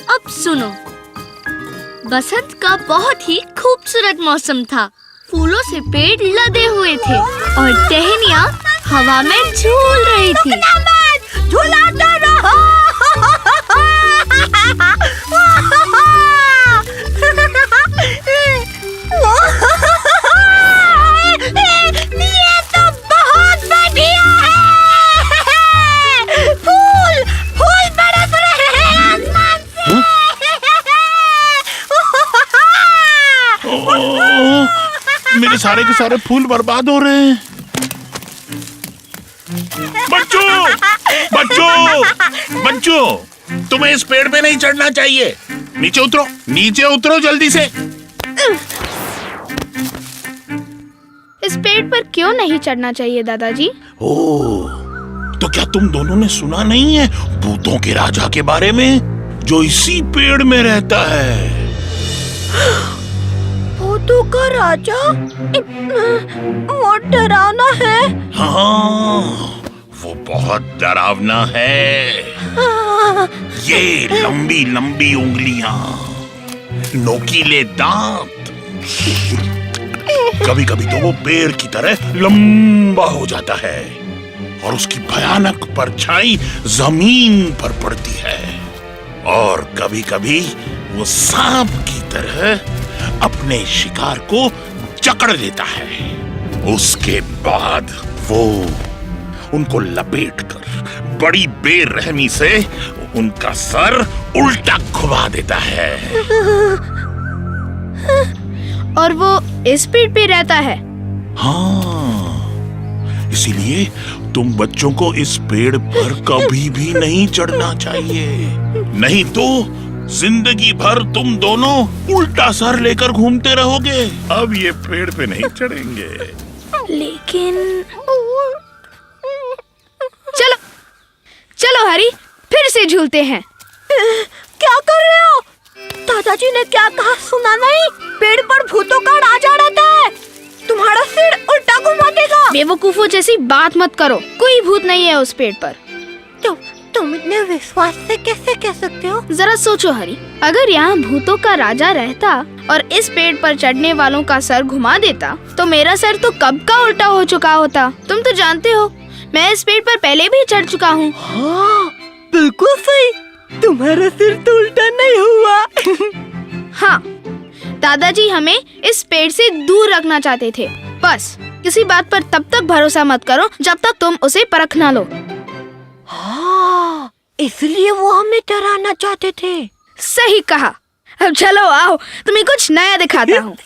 अब सुनो, बसंत का बहुत ही खूबसूरत मौसम था। फूलों से पेड़ लदे हुए थे और टहनियाँ हवा में झूल रही थी। झूलाते रहो। ये तो बहुत बढ़िया है। फूल फूल बरस रहे हैं आसमान से। मेरे सारे के सारे फूल बर्बाद हो रहे हैं। बच्चों, बच्चों, बच्चों, तुम्हें इस पेड़ पे नहीं चढ़ना चाहिए। नीचे उतरो, नीचे उतरो जल्दी से। इस पेड़ पर क्यों नहीं चढ़ना चाहिए दादाजी? ओह, तो क्या तुम दोनों ने सुना नहीं है भूतों के राजा के बारे में, जो इसी पेड़ में रहता है? भूतों का राजा? वो डरावना है। हाँ, वो बहुत डरावना है। ये लंबी लंबी उंगलियां, नोकीले दांत, कभी कभी तो वो पेड़ की तरह लंबा हो जाता है और उसकी भयानक परछाई जमीन पर पड़ती है। और कभी कभी वो सांप की तरह अपने शिकार को जकड़ लेता है। उसके बाद वो उनको लपेटकर बड़ी बेरहमी से उनका सर उल्टा घुमा देता है। और वो इस पेड़ पे रहता है? हाँ, इसीलिए तुम बच्चों को इस पेड़ पर कभी भी नहीं चढ़ना चाहिए, नहीं तो जिंदगी भर तुम दोनों उल्टा सर लेकर घूमते रहोगे। अब ये पेड़ पे नहीं चढ़ेंगे। लेकिन चलो चलो हरी, फिर से झूलते हैं। क्या कर रहे हो? दादाजी ने क्या कहा सुना नहीं? पेड़ पर भूतों का राजा रहता है। तुम्हारा सिर उल्टा घुमा देगा। बेवकूफों जैसी बात मत करो, कोई भूत नहीं है उस पेड़ पर। तुम इतने विश्वास से कैसे कह सकते हो? जरा सोचो हरी, अगर यहाँ भूतों का राजा रहता और इस पेड़ पर चढ़ने वालों का सर घुमा देता तो मेरा सर तो कब का उल्टा हो चुका होता। तुम तो जानते हो मैं इस पेड़ पर पहले भी चढ़ चुका हूँ। हाँ, बिल्कुल सही। तुम्हारा सिर तो उल्टा नहीं हुआ। हाँ, दादाजी हमें इस पेड़ से दूर रखना चाहते थे। बस किसी बात पर तब तक भरोसा मत करो जब तक तुम उसे परख ना लो। हाँ, इसलिए वो हमें डराना चाहते थे। सही कहा। अब चलो आओ, तुम्हें कुछ नया दिखाता हूँ।